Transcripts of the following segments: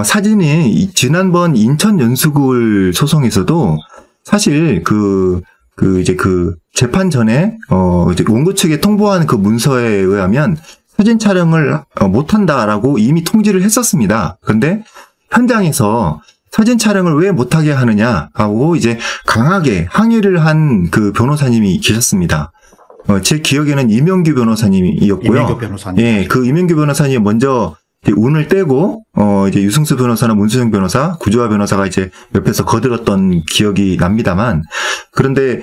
사진이 지난번 인천 연수구을 소송에서도 사실 이제 재판 전에 이제 원고 측에 통보한 그 문서에 의하면 사진 촬영을 못한다라고 이미 통지를 했었습니다. 그런데 현장에서 사진 촬영을 왜 못하게 하느냐 하고 이제 강하게 항의를 한 그 변호사님이 계셨습니다. 제 기억에는 이명규 변호사님이었고요. 이명규 변호사님. 예, 그 이명규 변호사님이 먼저 운을 떼고 이제 유승수 변호사나 문수정 변호사, 구조화 변호사가 이제 옆에서 거들었던 기억이 납니다만, 그런데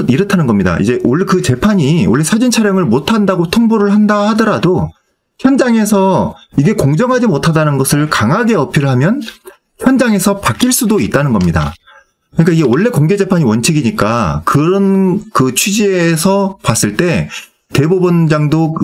이렇다는 겁니다. 이제 원래 그 재판이 원래 사진 촬영을 못 한다고 통보를 한다 하더라도 현장에서 이게 공정하지 못하다는 것을 강하게 어필하면 현장에서 바뀔 수도 있다는 겁니다. 그러니까 이게 원래 공개 재판이 원칙이니까 그런 그 취지에서 봤을 때 대법원장도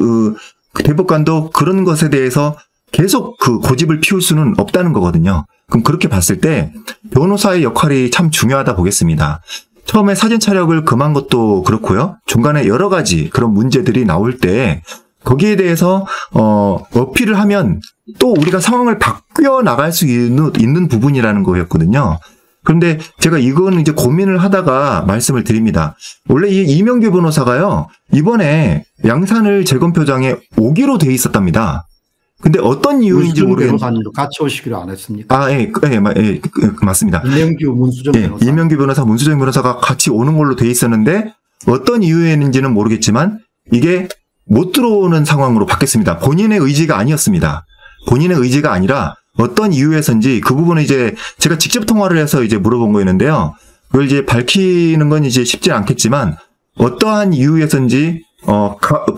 대법관도 그런 것에 대해서 계속 그 고집을 피울 수는 없다는 거거든요. 그럼 그렇게 봤을 때 변호사의 역할이 참 중요하다 보겠습니다. 처음에 사진 촬영을 금한 것도 그렇고요. 중간에 여러 가지 그런 문제들이 나올 때 거기에 대해서 어필을 하면 또 우리가 상황을 바뀌어 나갈 수 있는 부분이라는 거였거든요. 그런데 제가 이건 이제 고민을 하다가 말씀을 드립니다. 원래 이 이명규 변호사가요, 이번에 양산을 재검표장에 오기로 돼 있었답니다. 근데 어떤 이유인지 모르겠는데. 변호사님도 같이 오시기로 안 했습니까? 예, 맞습니다. 이명규, 문수정 변호사. 이명규 변호사, 문수정 변호사가 같이 오는 걸로 돼 있었는데 어떤 이유였는지는 모르겠지만 이게 못 들어오는 상황으로 바뀌었습니다. 본인의 의지가 아니었습니다. 본인의 의지가 아니라 어떤 이유에서인지 그 부분은 이제 제가 직접 통화를 해서 이제 물어본 거였는데요. 그걸 이제 밝히는 건 이제 쉽지 않겠지만 어떠한 이유에서인지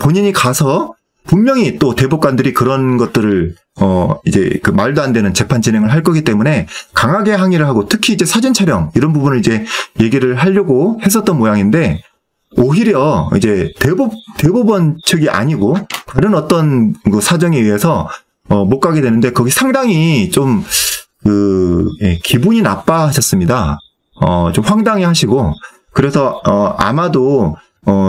본인이 가서 분명히 또 대법관들이 그런 것들을 이제 그 말도 안 되는 재판 진행을 할 거기 때문에 강하게 항의를 하고 특히 이제 사진 촬영 이런 부분을 이제 얘기를 하려고 했었던 모양인데 오히려 이제 대법원 측이 아니고 다른 어떤 그 사정에 의해서 못 가게 되는데 거기 상당히 좀 기분이 나빠하셨습니다. 좀 황당해 하시고 그래서 아마도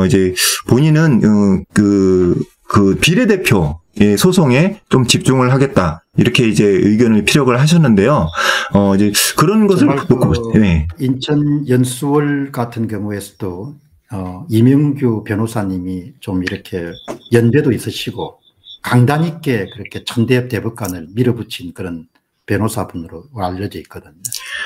이제 본인은 그 비례대표 소송에 좀 집중을 하겠다 이렇게 이제 의견을 피력을 하셨는데요. 이제 그런 것을 네. 인천 연수월 같은 경우에서도 이명규 변호사님이 좀 이렇게 연배도 있으시고 강단 있게 그렇게 천대엽 대법관을 밀어붙인 그런 변호사분으로 알려져 있거든요.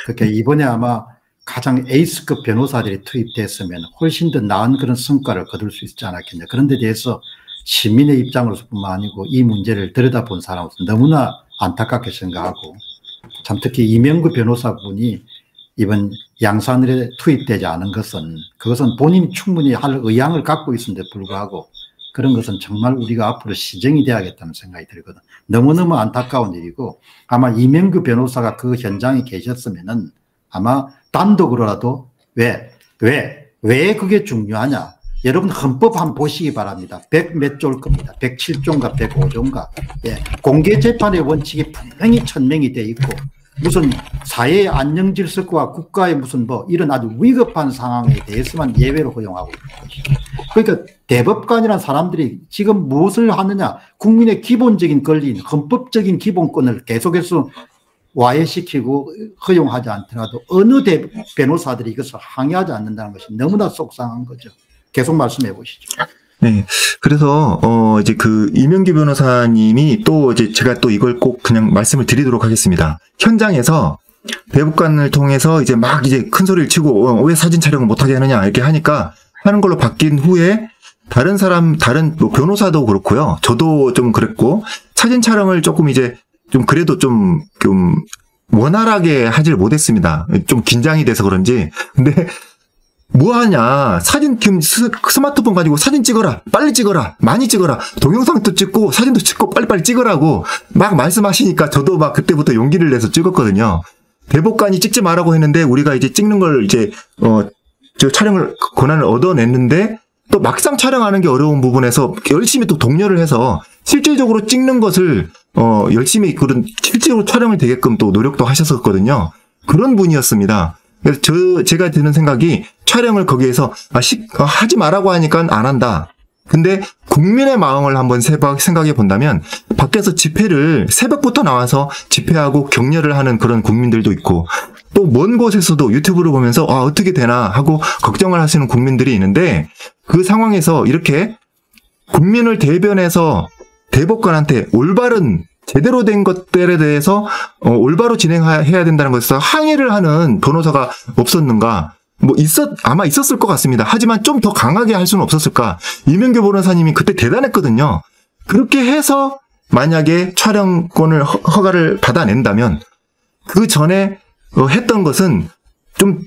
그러니까 이번에 아마 가장 에이스급 변호사들이 투입됐으면 훨씬 더 나은 그런 성과를 거둘 수 있지 않았겠냐. 그런 데 대해서 시민의 입장으로서뿐만 아니고 이 문제를 들여다본 사람으로서 너무나 안타깝게 생각하고 참 특히 이명규 변호사분이 이번 양산에 투입되지 않은 것은 그것은 본인이 충분히 할 의향을 갖고 있었는데 불구하고 그런 것은 정말 우리가 앞으로 시정이 돼야겠다는 생각이 들거든. 너무너무 안타까운 일이고 아마 이명규 변호사가 그 현장에 계셨으면은 아마 단독으로라도 왜 그게 중요하냐. 여러분 헌법 한번 보시기 바랍니다. 100 몇 조일 겁니다. 107조인가 105조인가. 예. 공개 재판의 원칙이 분명히 천명이 돼 있고 무슨 사회의 안녕 질서와 국가의 무슨 이런 아주 위급한 상황에 대해서만 예외로 허용하고 있는 것이죠. 그러니까 대법관이라는 사람들이 지금 무엇을 하느냐. 국민의 기본적인 권리인 헌법적인 기본권을 계속해서 와해시키고 허용하지 않더라도 어느 변호사들이 이것을 항의하지 않는다는 것이 너무나 속상한 거죠. 계속 말씀해 보시죠. 네. 그래서, 이제 이명규 변호사님이 또 이제 제가 또 이걸 꼭 그냥 말씀을 드리도록 하겠습니다. 현장에서 대법관을 통해서 이제 막 이제 큰 소리를 치고, 왜 사진 촬영을 못하게 하느냐, 이렇게 하는 걸로 바뀐 후에 다른 변호사도 그렇고요. 저도 좀 그랬고, 사진 촬영을 조금 이제 좀 그래도 좀 원활하게 하질 못했습니다. 좀 긴장이 돼서 그런지. 근데, 뭐하냐. 스마트폰 가지고 사진 찍어라. 빨리 찍어라. 많이 찍어라. 동영상도 찍고 사진도 찍고 빨리빨리 찍으라고 막 말씀하시니까 저도 막 그때부터 용기를 내서 찍었거든요. 대법관이 찍지 말라고 했는데 우리가 이제 찍는 걸 이제 저 촬영을 권한을 얻어냈는데 또 막상 촬영하는 게 어려운 부분에서 열심히 또 독려를 해서 실질적으로 찍는 것을 열심히 실질적으로 촬영을 되게끔 또 노력도 하셨었거든요. 그런 분이었습니다. 그래서 제가 드는 생각이 촬영을 거기에서 하지 말라고 하니까 안 한다. 근데 국민의 마음을 한번 생각해 본다면 밖에서 집회를 새벽부터 나와서 집회하고 격려를 하는 그런 국민들도 있고 또 먼 곳에서도 유튜브를 보면서 어떻게 되나 하고 걱정을 하시는 국민들이 있는데 그 상황에서 이렇게 국민을 대변해서 대법관한테 올바른 제대로 된 것들에 대해서 올바로 진행해야 된다는 것에서 항의를 하는 변호사가 없었는가? 아마 있었을 것 같습니다. 하지만 좀 더 강하게 할 수는 없었을까? 이명규 변호사님이 그때 대단했거든요. 그렇게 해서 만약에 촬영권을 허가를 받아낸다면 그 전에 했던 것은 좀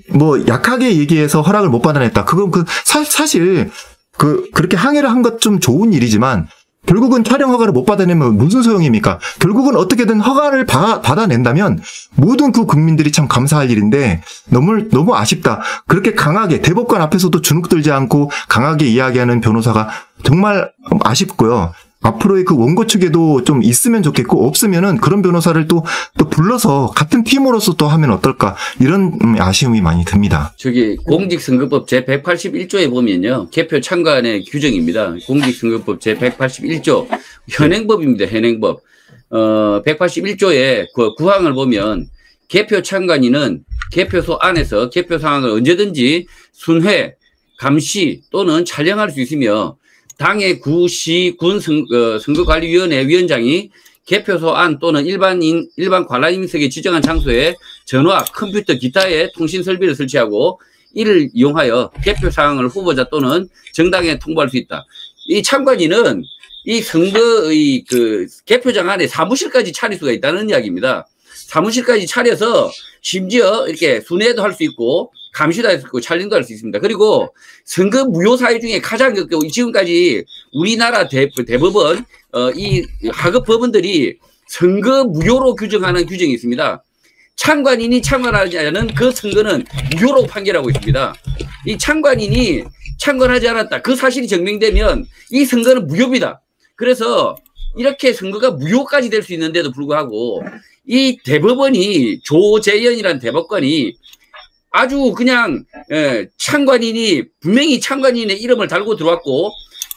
약하게 얘기해서 허락을 못 받아냈다. 그건 사실 그렇게 항의를 한 것 좀 좋은 일이지만 결국은 촬영 허가를 못 받아내면 무슨 소용입니까? 결국은 어떻게든 허가를 받아낸다면 모든 그 국민들이 참 감사할 일인데 너무 아쉽다. 그렇게 강하게 대법관 앞에서도 주눅들지 않고 강하게 이야기하는 변호사가 정말 아쉽고요. 앞으로의 그 원고 측에도 좀 있으면 좋겠고 없으면은 그런 변호사를 또 불러서 같은 팀으로서 또 하면 어떨까 이런 아쉬움이 많이 듭니다. 공직선거법 제181조에 보면요. 개표 참관의 규정입니다. 공직선거법 제181조 현행법입니다. 현행법. 181조의 그 구항을 보면 개표 참관인은 개표소 안에서 개표 상황을 언제든지 순회, 감시 또는 촬영할 수 있으며 당의 구, 시, 군 선거관리위원회 위원장이 개표소 안 또는 일반 관람 인석에 지정한 장소에 전화, 컴퓨터, 기타의 통신 설비를 설치하고 이를 이용하여 개표 상황을 후보자 또는 정당에 통보할 수 있다. 이 참관인은 이 선거의 개표장 안에 사무실까지 차릴 수가 있다는 이야기입니다. 사무실까지 차려서 심지어 이렇게 순회도 할 수 있고 감시도 할 수 있고 촬영도 할 수 있습니다. 그리고 선거 무효 사유 중에 가장 지금까지 우리나라 대법원 이 하급 법원들이 선거 무효로 규정하는 규정이 있습니다. 참관인이 참관하지 않은 그 선거는 무효로 판결하고 있습니다. 이 참관인이 참관하지 않았다. 그 사실이 증명되면 이 선거는 무효입니다. 그래서 이렇게 선거가 무효까지 될 수 있는데도 불구하고 이 대법원이 조재현이라는 대법관이 아주 그냥 참관인이 분명히 참관인의 이름을 달고 들어왔고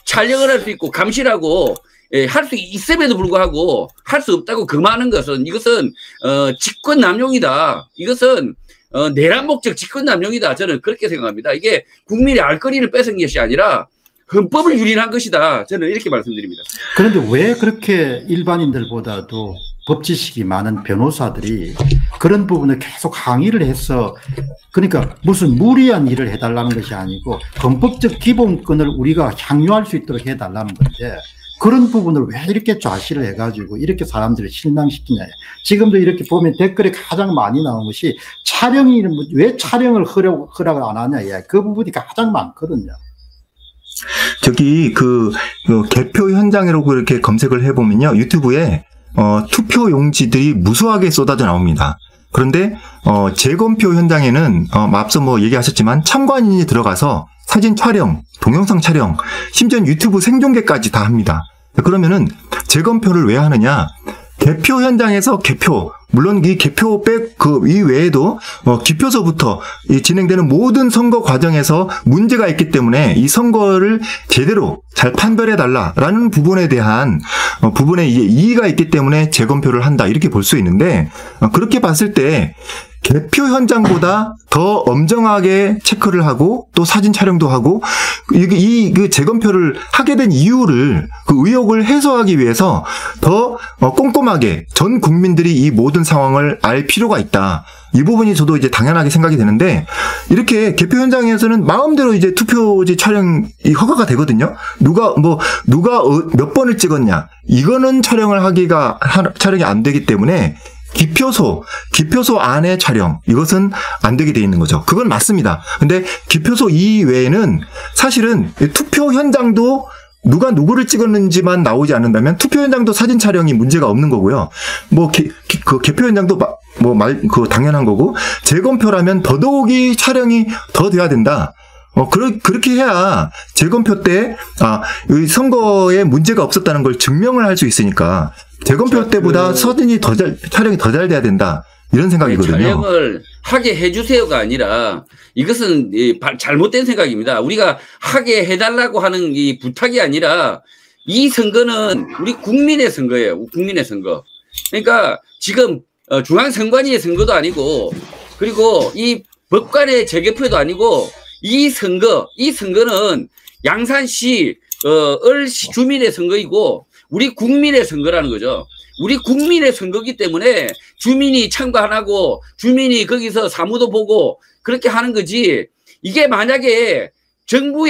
촬영을 할 수 있고 감시를 하고 할 수 있음에도 불구하고 할 수 없다고 금하는 것은 이것은 직권남용이다. 이것은 내란 목적 직권남용이다. 저는 그렇게 생각합니다. 이게 국민의 알 거리를 뺏은 것이 아니라 헌법을 유린한 것이다. 저는 이렇게 말씀드립니다. 그런데 왜 그렇게 일반인들보다도 법 지식이 많은 변호사들이 그런 부분을 계속 항의를 해서 그러니까 무슨 무리한 일을 해달라는 것이 아니고 헌법적 기본권을 우리가 향유할 수 있도록 해달라는 건데 그런 부분을 왜 이렇게 좌시를 해가지고 이렇게 사람들을 실망시키냐. 지금도 이렇게 보면 댓글에 가장 많이 나온 것이 왜 촬영을 허락을 안 하냐. 그 부분이 가장 많거든요. 개표 현장으로 그렇게 검색을 해보면요. 유튜브에 투표 용지들이 무수하게 쏟아져 나옵니다. 그런데 재검표 현장에는 앞서 얘기하셨지만 참관인이 들어가서 사진 촬영, 동영상 촬영, 심지어 유튜브 생중계까지 다 합니다. 그러면은 재검표를 왜 하느냐? 개표 현장에서 물론 이 개표 이 외에도 기표서부터 진행되는 모든 선거 과정에서 문제가 있기 때문에 이 선거를 제대로 잘 판별해달라라는 부분에 대한 부분에 이의가 있기 때문에 재검표를 한다 이렇게 볼 수 있는데 그렇게 봤을 때 개표 현장보다 더 엄정하게 체크를 하고 또 사진 촬영도 하고 그 재검표를 하게 된 이유를 그 의혹을 해소하기 위해서 더 꼼꼼하게 전 국민들이 이 모든 상황을 알 필요가 있다. 이 부분이 저도 이제 당연하게 생각이 되는데 이렇게 개표 현장에서는 마음대로 이제 투표지 촬영이 허가가 되거든요. 누가 몇 번을 찍었냐 이거는 촬영이 안 되기 때문에 기표소 안에 촬영 이것은 안 되게 돼 있는 거죠. 그건 맞습니다. 근데 기표소 이외에는 사실은 투표 현장도 누가 누구를 찍었는지만 나오지 않는다면 투표 현장도 사진 촬영이 문제가 없는 거고요. 그 개표 현장도 당연한 거고 재검표라면 더더욱이 촬영이 더 돼야 된다. 그렇게 해야 재검표 때 이 선거에 문제가 없었다는 걸 증명을 할 수 있으니까 재검표 때보다 촬영이 더 잘 돼야 된다. 이런 생각이거든요. 촬영을 하게 해주세요가 아니라 이것은 잘못된 생각입니다. 우리가 하게 해달라고 하는 이 부탁이 아니라 이 선거는 우리 국민의 선거예요. 국민의 선거. 그러니까 지금 중앙선관위의 선거도 아니고 그리고 이 법관의 재개표도 아니고 이 선거는 양산시 을시 주민의 선거이고 우리 국민의 선거라는 거죠. 우리 국민의 선거기 때문에 주민이 참가 안 하고 주민이 거기서 사무도 보고 그렇게 하는 거지. 이게 만약에 정부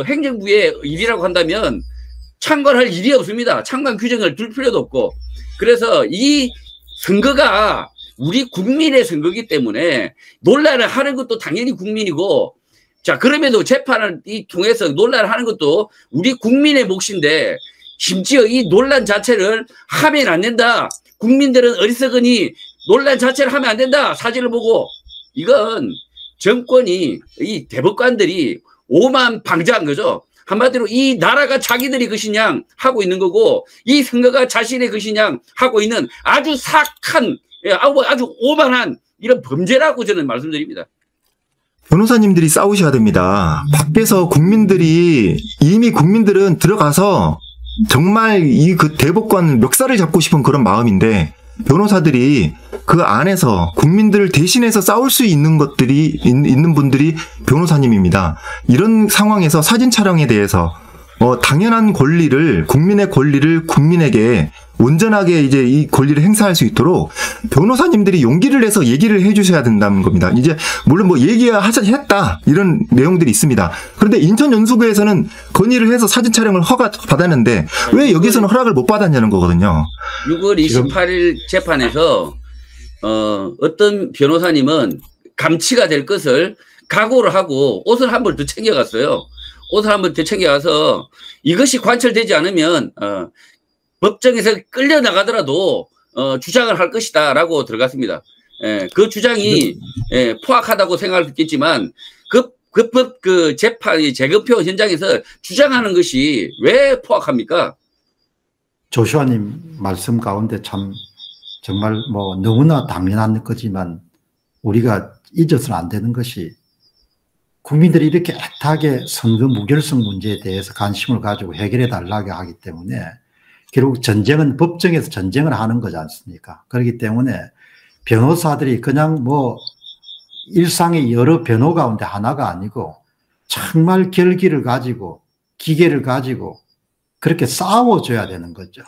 행정부의 일이라고 한다면 참관할 일이 없습니다. 참관 규정을 둘 필요도 없고. 그래서 이 선거가 우리 국민의 선거기 때문에 논란을 하는 것도 당연히 국민이고, 자, 그럼에도 재판을 통해서 논란을 하는 것도 우리 국민의 몫인데, 심지어 이 논란 자체를 하면 안 된다. 국민들은 어리석으니 논란 자체를 하면 안 된다. 사진을 보고. 이건 정권이, 이 대법관들이 오만방자한 거죠. 한마디로 이 나라가 자기들이 것이냐 하고 있는 거고, 이 선거가 자신의 것이냐 하고 있는 아주 사악한, 아주 오만한 이런 범죄라고 저는 말씀드립니다. 변호사님들이 싸우셔야 됩니다. 밖에서 이미 국민들은 들어가서 정말 그 대법관 멱살을 잡고 싶은 그런 마음인데, 변호사들이 그 안에서 국민들을 대신해서 싸울 수 있는 있는 분들이 변호사님입니다. 이런 상황에서 사진 촬영에 대해서 당연한 국민의 권리를 국민에게 온전하게 이제 이 권리를 행사할 수 있도록 변호사님들이 용기를 내서 얘기를 해주셔야 된다는 겁니다. 이제 물론 했다 이런 내용들이 있습니다. 그런데 인천연수구에서는 건의를 해서 사진 촬영을 허가 받았는데 왜 여기서는 허락을 못 받았냐는 거거든요. 6월 28일 재판에서 어떤 변호사님은 감치가 될 것을 각오를 하고 옷을 한 벌 더 챙겨갔어요. 옷을 한 번 더 챙겨가서 이것이 관철되지 않으면 법정에서 끌려나가더라도 주장을 할 것이다 라고 들어갔습니다. 그 주장이 포악하다고 생각했겠지만 그 재판이 재검표 현장에서 주장하는 것이 왜 포악합니까? 조슈아님 말씀 가운데 참 정말 너무나 당연한 거지만 우리가 잊어서는 안 되는 것이, 국민들이 이렇게 애타게 선거 무결성 문제에 대해서 관심을 가지고 해결해 달라고 하기 때문에 결국 전쟁은 법정에서 전쟁을 하는 거지 않습니까? 그렇기 때문에 변호사들이 그냥 일상의 여러 변호 가운데 하나가 아니고 정말 결기를 가지고 기계를 가지고 그렇게 싸워줘야 되는 거죠.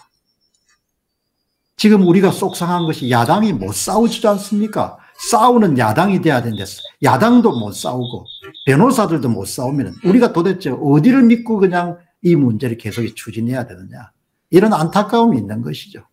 지금 우리가 속상한 것이 야당이 못 싸워주지 않습니까? 싸우는 야당이 돼야 되는데 야당도 못 싸우고 변호사들도 못 싸우면 우리가 도대체 어디를 믿고 그냥 이 문제를 계속 추진해야 되느냐, 이런 안타까움이 있는 것이죠.